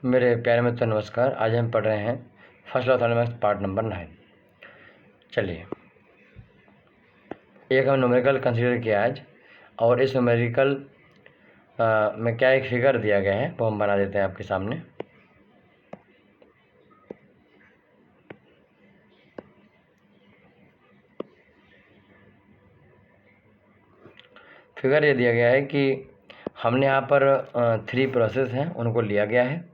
मेरे प्यारे मित्र नमस्कार। आज हम पढ़ रहे हैं first law of thermodynamics part number 9। चलिए, एक हम न्यूमेरिकल कंसीडर किया आज, और इस न्यूमेरिकल में क्या एक फिगर दिया गया है वो हम बना देते हैं आपके सामने। फिगर ये दिया गया है कि हमने यहाँ पर 3 प्रोसेस हैं, उनको लिया गया है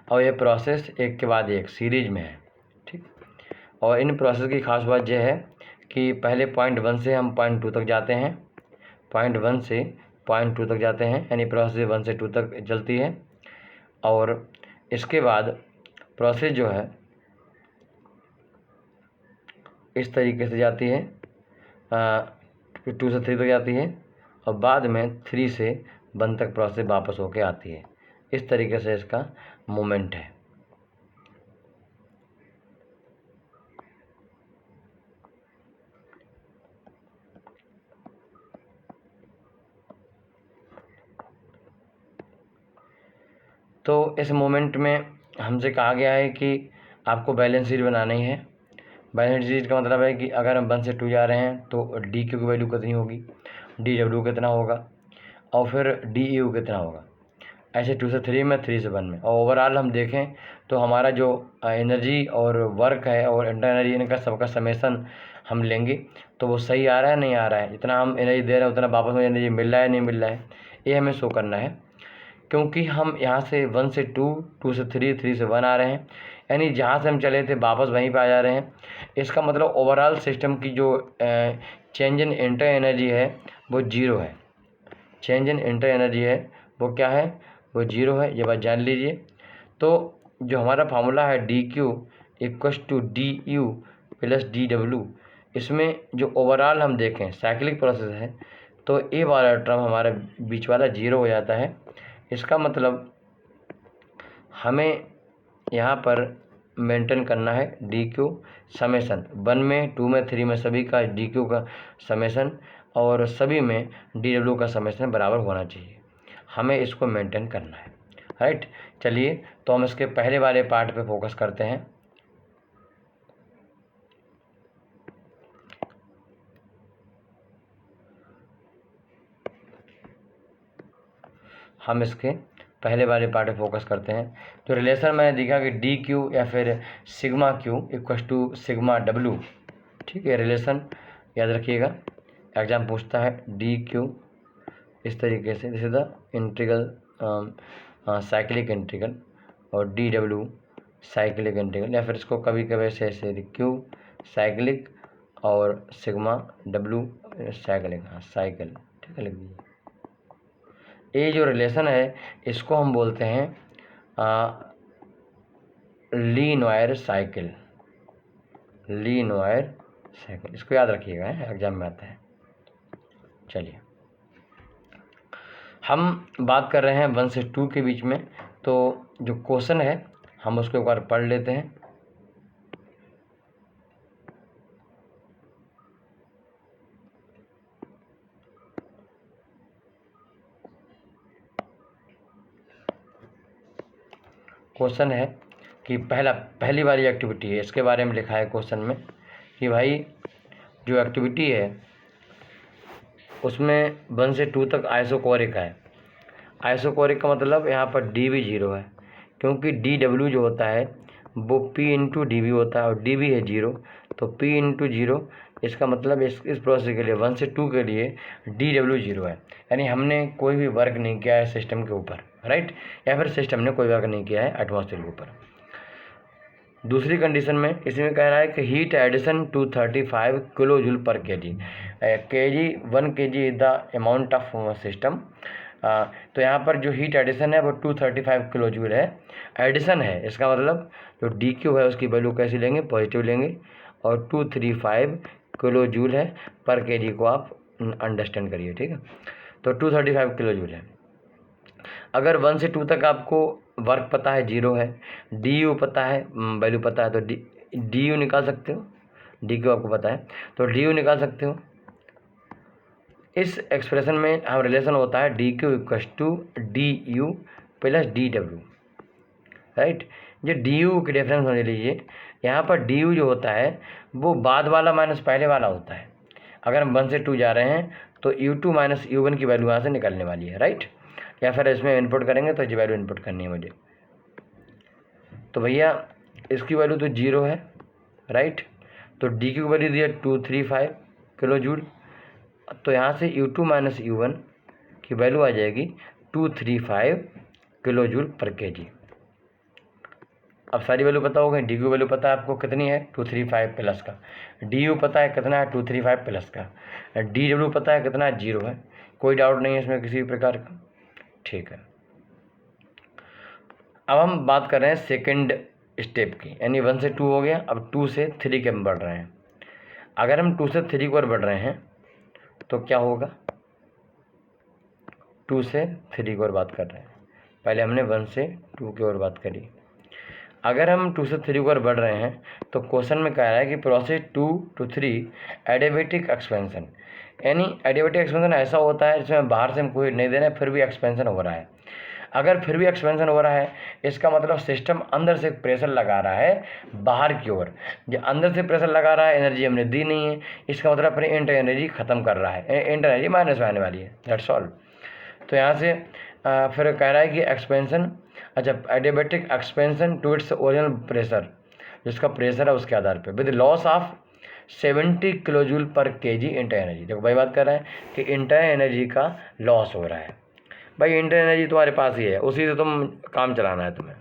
और ये प्रोसेस एक के बाद एक सीरीज में है, ठीक। और इन प्रोसेस की खास बात यह है कि पहले पॉइंट 1 से हम पॉइंट 2 तक जाते हैं, पॉइंट 1 से पॉइंट 2 तक जाते हैं, यानी प्रोसेस 1 से 2 तक चलती है। और इसके बाद प्रोसेस जो है इस तरीके से जाती है, 2 से 3 तक जाती है, और बाद में 3 से 1 तक प्रोसेस वापस होके आती है। इस तरीके से इसका मूवमेंट है। तो इस मोमेंट में हमसे कहा गया है कि आपको बैलेंस शीट बनानी है। बैलेंस शीट का मतलब है कि अगर हम 1 से 2 जा रहे हैं तो डी क्यू की वैल्यू कितनी होगी, डी डब्ल्यू कितना होगा, और फिर डी यू कितना होगा। ऐसे 2 से 3 में, 3 से 1 में। और ओवरऑल हम देखें तो हमारा जो एनर्जी और वर्क है और इंटर एनर्जी, इनका सबका समेसन हम लेंगे तो वो सही आ रहा है नहीं आ रहा है, जितना हम एनर्जी दे रहे हैं उतना वापस में एनर्जी मिल रहा है नहीं मिल रहा है, ये हमें शो करना है। क्योंकि हम यहाँ से 1 से 2, 2 से 3, 3 से 1 आ रहे हैं, यानी जहाँ से हम चले थे वापस वहीं पे आ जा रहे हैं। इसका मतलब ओवरऑल सिस्टम की जो चेंज इन इंटर एनर्जी है वो 0 है। चेंज इन इंटर एनर्जी है वो क्या है, वो 0 है, ये बात जान लीजिए। तो जो हमारा फार्मूला है D Q equals to D U plus D W, इसमें जो ओवरऑल हम देखें साइक्लिक प्रोसेस है तो ए वाला टर्म हमारा बीच वाला 0 हो जाता है। इसका मतलब हमें यहाँ पर मेंटेन करना है डी क्यू समेसन 1 में, 2 में, 3 में सभी का डी क्यू का समेसन और सभी में डी डब्ल्यू का समेसन बराबर होना चाहिए। हमें इसको मेंटेन करना है, राइट। चलिए, तो हम इसके पहले वाले पार्ट पे फोकस करते हैं। हम इसके पहले वाले पार्ट पे फोकस करते हैं। जो रिलेशन मैंने देखा कि डी क्यू या फिर sigma Q equals to sigma W, ठीक है, रिलेशन याद रखिएगा। एग्जाम पूछता है डी क्यू इस तरीके से, this is the integral cyclic integral, और डी डब्ल्यू साइक्लिक इंटीग्रल, या फिर इसको कभी कभी ऐसे क्यू साइक्लिक और सिग्मा डब्ल्यू साइक्लिक, हाँ साइकिल, ठीक है, लिख दीजिए। ये जो रिलेशन है इसको हम बोलते हैं लीनियर साइकिल, लीनियर साइकिल, इसको याद रखिएगा, एग्जाम में आता है। चलिए, हम बात कर रहे हैं 1 से 2 के बीच में, तो जो क्वेश्चन है हम उसको एक बार पढ़ लेते हैं। क्वेश्चन है कि पहली वाली एक्टिविटी है, इसके बारे में लिखा है क्वेश्चन में कि भाई जो एक्टिविटी है उसमें 1 से 2 तक आइसोकोरिक है। आइसोकोरिक का मतलब यहाँ पर डी भी 0 है, क्योंकि डी डब्ल्यू जो होता है वो पी इंटू डी वी होता है और डी वी है 0, तो पी इंटू 0, इसका मतलब इस प्रोसेस के लिए 1 से 2 के लिए डी डब्ल्यू 0 है, यानी हमने कोई भी वर्क नहीं किया है सिस्टम के ऊपर, राइट, या फिर सिस्टम ने कोई वर्क नहीं किया है एटमॉस्फेयर के ऊपर। दूसरी कंडीशन में इसमें कह रहा है कि हीट एडिशन 235 किलो जूल पर के जी, 1 kg is the amount of system. तो यहाँ पर जो हीट एडिशन है वो 235 किलो जूल है, एडिशन है। इसका मतलब जो डी क्यू है उसकी वैल्यू कैसी लेंगे, पॉजिटिव लेंगे, और 235 किलो जूल है पर के जी को आप अंडरस्टैंड करिए, ठीक है। तो 235 किलो जूल है। अगर 1 से 2 तक आपको वर्क पता है 0 है, डी यू पता है, वैल्यू पता है, तो डी यू निकाल सकते हो, डी क्यू आपको पता है तो डी यू निकाल सकते हो। इस एक्सप्रेशन में हम रिलेशन होता है D Q equals to D U plus D W, right. ये डी यू की डिफरेंस समझ लीजिए, यहाँ पर डी यू जो होता है वो बाद वाला माइनस पहले वाला होता है। अगर हम 1 से 2 जा रहे हैं तो U2 माइनस U1 की वैल्यू यहाँ से निकलने वाली है, राइट। या फिर इसमें इनपुट करेंगे तो ये वैल्यू इनपुट करनी है मुझे। तो भैया इसकी वैल्यू तो 0 है, राइट। तो डी की वैल्यू दी है 235 किलो जूल। तो यहाँ से U2 माइनस U1 की वैल्यू आ जाएगी 235 किलो जूल पर केजी। अब सारी वैल्यू पता हो गई। डी की वैल्यू पता है आपको कितनी है, 235 प्लस का। डी यू पता है कितना है, 235 प्लस का। डी डब्ल्यू पता है कितना है, 0 है। कोई डाउट नहीं है इसमें किसी भी प्रकार का, ठीक है। अब हम बात कर रहे हैं सेकंड स्टेप की, यानी 1 से 2 हो गया। अब 2 से 3 के हम बढ़ रहे हैं। अगर हम 2 से 3 की ओर बढ़ रहे हैं तो क्या होगा, 2 से 3 की ओर बात कर रहे हैं। पहले हमने 1 से 2 की ओर बात करी। अगर हम 2 से 3 की ओर बढ़ रहे हैं तो क्वेश्चन में कह रहा है कि प्रोसेस 2 to 3 एडियाबेटिक एक्सपेंशन, यानी एडियाबेटिक एक्सपेंशन ऐसा होता है जिसमें बाहर से हम कोई नहीं दे रहे हैं फिर भी एक्सपेंशन हो रहा है। अगर फिर भी एक्सपेंशन हो रहा है इसका मतलब सिस्टम अंदर से प्रेशर लगा रहा है बाहर की ओर। जो अंदर से प्रेशर लगा रहा है, एनर्जी हमने दी नहीं है, इसका मतलब अपनी इंटर एनर्जी ख़त्म कर रहा है, इंटर एनर्जी माइनस में आने वाली है, दैट्स ऑल। तो यहाँ से फिर कह रहा है कि एक्सपेंशन, अच्छा adiabatic expansion to its original pressure, जिसका प्रेशर है उसके आधार पे, with loss of 70 kilo joule per KG inter energy. देखो भाई बात कर रहे हैं कि इंटर एनर्जी का लॉस हो रहा है। भाई इंटर एनर्जी तुम्हारे पास ही है, उसी से तुम काम चलाना है तुम्हें।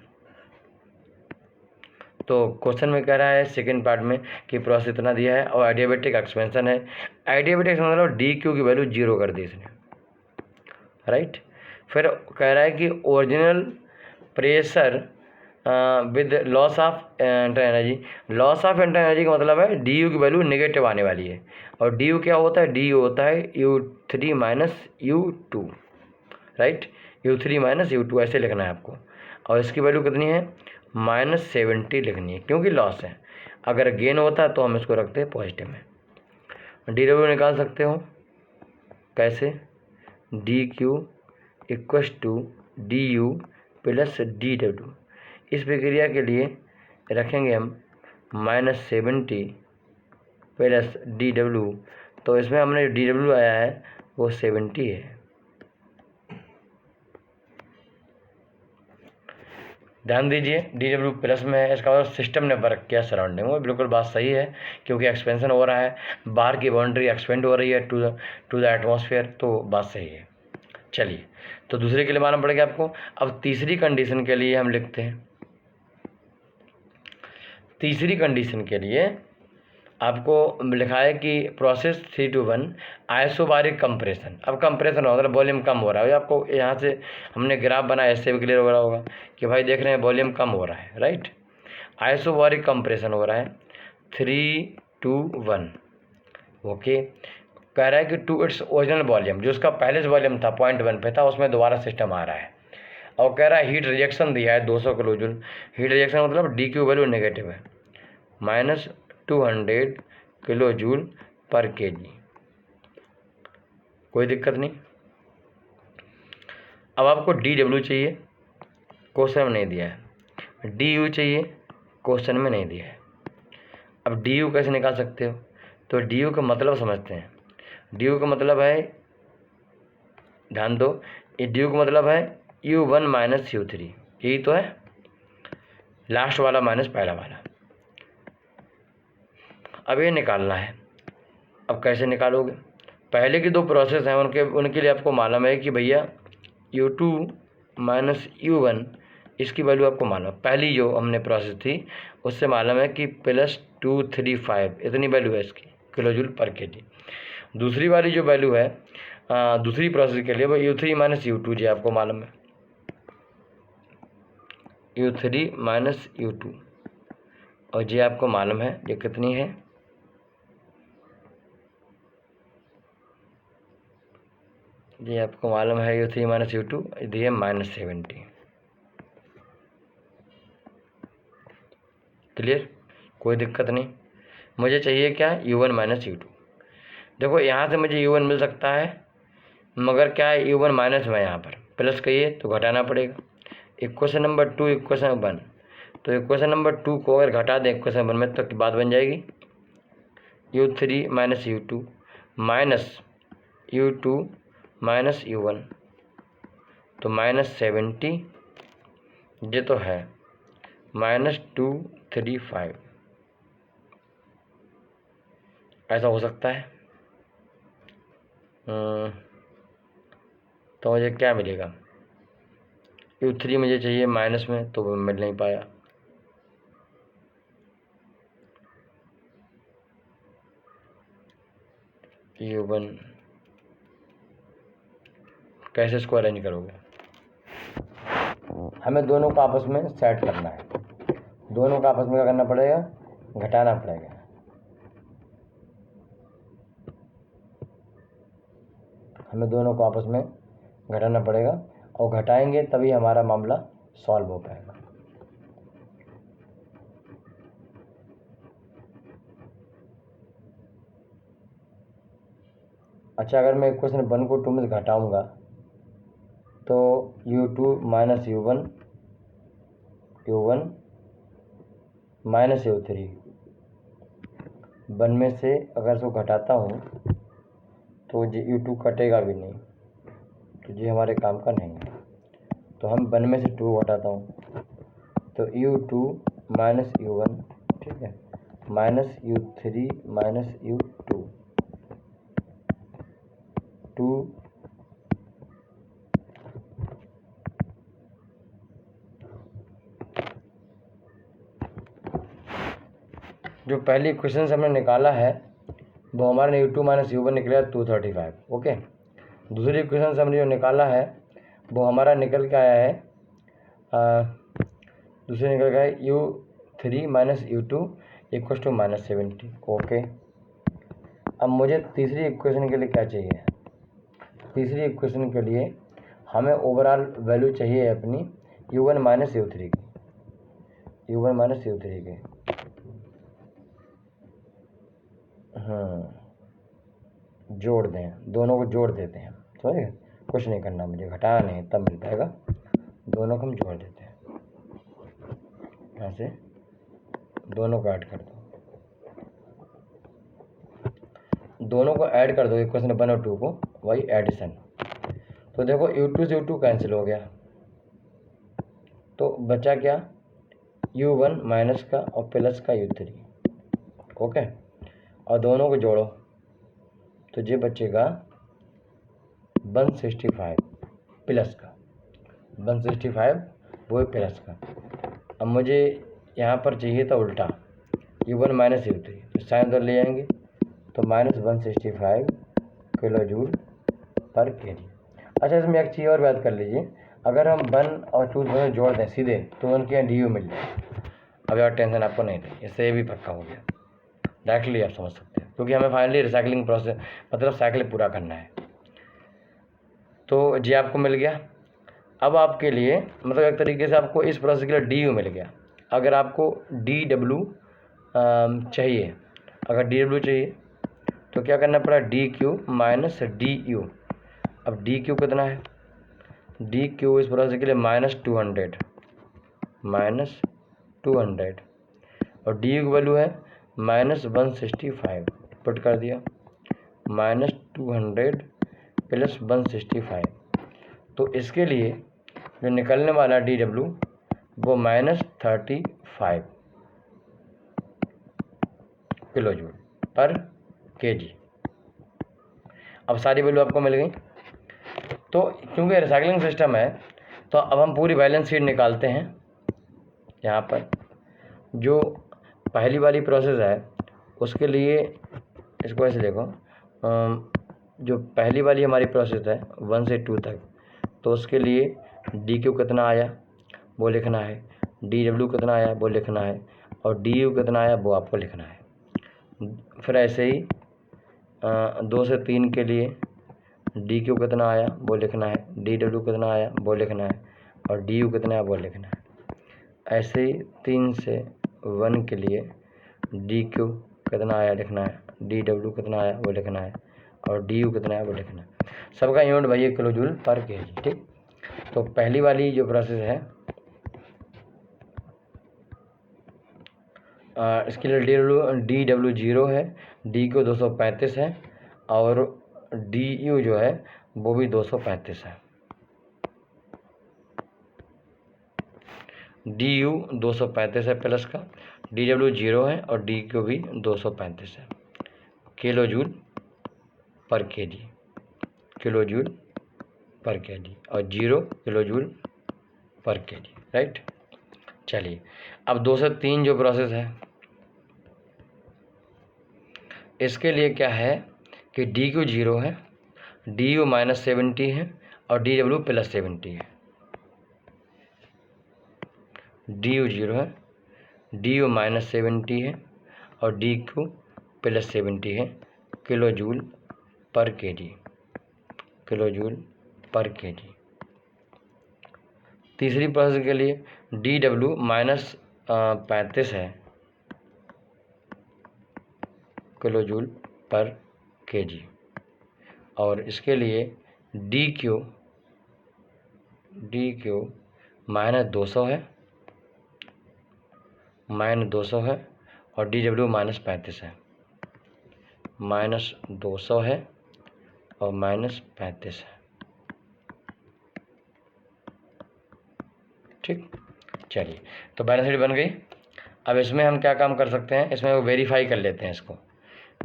तो क्वेश्चन में कह रहा है सेकेंड पार्ट में कि प्रोसेस इतना दिया है और एडियाबेटिक एक्सपेंशन है। एडियाबेटिक मतलब डी क्यू की वैल्यू 0 कर दी इसने, राइट। फिर कह रहा है कि original pressure with loss of inter energy. Loss of inter energy का मतलब है डी यू की वैल्यू नेगेटिव आने वाली है। और डी यू क्या होता है, डी यू होता है U3 minus U2, right. U3 minus U2 ऐसे लिखना है आपको। और इसकी वैल्यू कितनी है, -70 लिखनी है, क्योंकि लॉस है। अगर गेन होता है तो हम इसको रखते हैं पॉजिटिव में। डी डब्ल्यू निकाल सकते हो कैसे, D Q equals to D U plus D W. इस प्रक्रिया के लिए रखेंगे हम -70 प्लस डी डब्ल्यू। तो इसमें हमने डी डब्ल्यू आया है वो 70 है। ध्यान दीजिए डी डब्ल्यू प्लस में है, इसका मतलब सिस्टम ने वर्क किया सराउंडिंग में। बिल्कुल बात सही है, क्योंकि एक्सपेंशन हो रहा है, बाहर की बाउंड्री एक्सपेंड हो रही है टू द एटमॉस्फेयर, तो बात सही है। चलिए, तो दूसरे के लिए मालूम पड़ गया आपको। अब तीसरी कंडीशन के लिए हम लिखते हैं। तीसरी कंडीशन के लिए आपको लिखा है कि प्रोसेस 3 to 1 आइसोबारिक कंप्रेशन। अब कंप्रेशन हो मतलब वॉल्यूम कम हो रहा है। आपको यहाँ से हमने ग्राफ बनाया, इससे भी क्लियर हो रहा होगा कि भाई देख रहे हैं वॉल्यूम कम हो रहा है, राइट। आइसोबारिक कंप्रेशन हो रहा है 3 to 1, ओके। कह रहा है कि टू इट्स ओरिजिनल वॉल्यूम, जो उसका पहले से वॉल्यूम था 0.1 पे था, उसमें दोबारा सिस्टम आ रहा है। और कह रहा है हीट रिजेक्शन दिया है 200 किलो जूल। हीट रिजेक्शन मतलब डी क्यू वैल्यू नेगेटिव है, -200 किलो जूल पर केजी। कोई दिक्कत नहीं। अब आपको डी डब्ल्यू चाहिए, क्वेश्चन में नहीं दिया है। डी यू चाहिए, क्वेश्चन में नहीं दिया है। अब डी यू कैसे निकाल सकते हो, तो डी यू का मतलब समझते हैं। डी यू का मतलब है, ध्यान दो, ये डी यू का मतलब है U1 माइनस U3, यही तो है, लास्ट वाला माइनस पहला वाला। अब ये निकालना है। अब कैसे निकालोगे, पहले की दो प्रोसेस हैं उनके लिए आपको मालूम है कि भैया U2 माइनस U1 इसकी वैल्यू आपको मालूम है। पहली जो हमने प्रोसेस थी उससे मालूम है कि +235 इतनी वैल्यू है इसकी किलो जूल पर केजी। दूसरी वाली जो वैल्यू है दूसरी प्रोसेस के लिए वो U3 माइनस U2 जी आपको मालूम है, U3 माइनस U2, और जी आपको मालूम है ये कितनी है, जी आपको मालूम है U3 माइनस U2 दी है -70। क्लियर, कोई दिक्कत नहीं। मुझे चाहिए क्या, U1 माइनस U2। देखो यहाँ से मुझे U1 मिल सकता है, मगर क्या है U1 माइनस में यहाँ पर प्लस कहिए तो घटाना पड़ेगा। इक्वेशन नंबर 2 इक्वेशन 1, तो इक्वेशन नंबर 2 को अगर घटा दें इक्वेशन 1 में तो बात बन जाएगी u3 minus u2 minus u2 minus u1, तो -70 ये तो है -235, ऐसा हो सकता है। तो मुझे क्या मिलेगा, u3 मुझे चाहिए माइनस में तो वो मिल नहीं पाया, u1 कैसे इसको अरेंज करोगे, हमें दोनों को आपस में सेट करना है, दोनों को आपस में क्या करना पड़ेगा, घटाना पड़ेगा। हमें दोनों को आपस में घटाना पड़ेगा और घटाएंगे तभी हमारा मामला सॉल्व हो पाएगा। अच्छा, अगर मैं इक्वेशन 1 को 2 में घटाऊंगा तो u2 minus u1 minus u3, 1 में से अगर इसको घटाता हूँ तो ये u2 कटेगा भी नहीं, तो ये हमारे काम का नहीं है। तो हम 1 में से 2 घटाता हूँ तो u2 माइनस u1, ठीक है, माइनस u3 माइनस u2, 2 जो पहली इक्वेशन से हमने निकाला है वो हमारे u2 माइनस u1 निकलेगा 235, ओके। दूसरी इक्वेशन से हमने जो निकाला है वो हमारा निकल के आया है दूसरे निकल गया है u3 minus u2 equal to -70, okay. अब मुझे तीसरी इक्वेशन के लिए क्या चाहिए, तीसरी इक्वेशन के लिए हमें ओवरऑल वैल्यू चाहिए अपनी u1 माइनस u3 की, u1 माइनस u3 की। जोड़ दें, दोनों को जोड़ देते हैं, समझ गए, कुछ नहीं करना मुझे, घटाना नहीं, तब मिल पाएगा। दोनों को हम जोड़ देते हैं, यहाँ से दोनों को ऐड कर दो, दोनों को ऐड कर दो इक्वेशन 1 और 2 को, वही एडिशन। तो देखो u2 से u2 कैंसिल हो गया तो बचा क्या, u1 माइनस का और प्लस का u3, ओके। और दोनों को जोड़ो तो ये बचेगा 165 प्लस का, 165 वो प्लस का। अब मुझे यहाँ पर चाहिए था उल्टा u1 माइनस u3, तो साइन उधर ले आएंगे तो -165 किलो जूल पर kg। अच्छा, इसमें एक चीज़ और बात कर लीजिए, अगर हम 1 और 2 दोनों जोड़ दें सीधे तो उनके यहाँ डी मिल जाए। अब यार टेंशन आपको नहीं थी, इससे ये भी पक्का हो गया, डायरेक्टली आप समझ सकते हैं, क्योंकि हमें फाइनली रिसाइकलिंग प्रोसेस मतलब साइकिल पूरा करना है। तो जी आपको मिल गया। अब आपके लिए मतलब एक तरीके से आपको इस प्रोसेस के लिए डी मिल गया। अगर आपको डी डब्ल्यू चाहिए, अगर डी डब्ल्यू चाहिए तो क्या करना पड़ा, D Q minus D you. अब डी क्यू कितना है, डी क्यू इस प्रोसेस के लिए -200 और डी यू की वैल्यू है -165, पुट कर दिया, -200 प्लस 165। तो इसके लिए जो निकलने वाला डी डब्ल्यू वो -35 किलो जूल पर kg। अब सारी वैल्यू आपको मिल गई। तो क्योंकि रिसाइकलिंग सिस्टम है तो अब हम पूरी बैलेंस शीट निकालते हैं। यहाँ पर जो पहली वाली प्रोसेस है उसके लिए इसको ऐसे देखो, जो पहली वाली हमारी प्रोसेस है 1 से 2 तक, तो उसके लिए डी क्यू कितना आया वो लिखना है, डी डब्ल्यू कितना आया वो लिखना है, और डी यू कितना आया वो आपको लिखना है। फिर ऐसे ही 2 से 3 के लिए डी क्यू कितना आया वो लिखना है, डी डब्ल्यू कितना आया वो लिखना है, और डी यू कितना आया वो लिखना है। ऐसे ही 3 से 1 के लिए डी क्यू कितना आया लिखना है, डी डब्ल्यू कितना आया वो लिखना है, और डी यू कितना आया वो लिखना है। सबका यूनिट भाई किलो जूल पर kg, ठीक। तो पहली वाली जो प्रोसेस है इसके लिए DW 0 है, डी को 235 है और DU जो है वो भी 235 है। DU 235 है प्लस का, DW 0 है और डी को भी 235 है। Kilo joule per KG, kilo joule per KG और 0 kilo joule per KG, right. चलिए अब 2 से 3 जो प्रोसेस है इसके लिए क्या है कि DQ 0 है, DU -70 है और DW +70 है। DU 0 है, DU -70 है और DQ +70 है, kilo joule per KG, kilo joule per KG. तीसरी प्रोसेस के लिए DW -35 है किलो जूल पर केजी और इसके लिए DQ -200 है, -200 है और DW -35 है, -200 है और -35 है। ठीक, चलिए तो बैलेंस शीट बन गई। अब इसमें हम क्या काम कर सकते हैं, इसमें वो वेरीफाई कर लेते हैं, इसको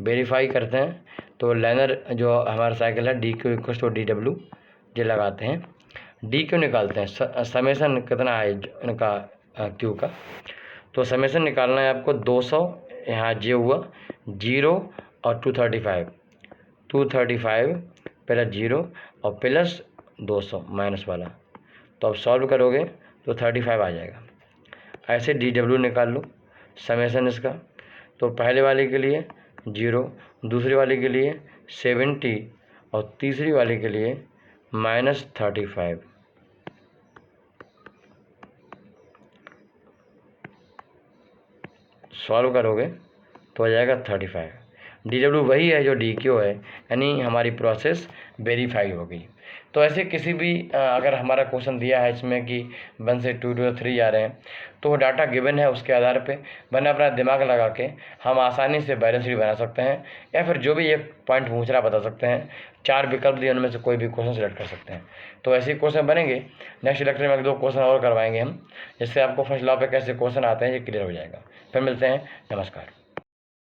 वेरीफाई करते हैं। तो लाइनर जो हमारा साइकिल है DQ = DW ये लगाते हैं, DQ निकालते हैं। समेसन कितना है इनका Q का, तो समेसन निकालना है आपको 200, यहाँ जे हुआ 0 और 235 प्लस 0 और प्लस 200 माइनस वाला, तो अब सॉल्व करोगे तो 35 आ जाएगा। ऐसे DW निकाल लो समेसन इसका। तो पहले वाले के लिए 0, दूसरी वाले के लिए 70 और तीसरी वाले के लिए -35। सॉल्व करोगे तो आ जाएगा 35। DW वही है जो DQ है, यानी हमारी प्रोसेस वेरीफाई हो गई। तो ऐसे किसी भी अगर हमारा क्वेश्चन दिया है इसमें कि 1 से 2 to 3 जा रहे हैं, तो वो डाटा गिवन है उसके आधार पे मैंने अपना दिमाग लगा के हम आसानी से बैलेंस शीट बना सकते हैं, या फिर जो भी एक पॉइंट पूछ रहा बता सकते हैं। 4 विकल्प दिए उनमें से कोई भी क्वेश्चन सेलेक्ट कर सकते हैं। तो ऐसे क्वेश्चन बनेंगे। नेक्स्ट लेक्चर में 1-2 क्वेश्चन और करवाएंगे हम, जिससे आपको फर्स्ट लॉ पे कैसे क्वेश्चन आते हैं ये क्लियर हो जाएगा। फिर मिलते हैं, नमस्कार।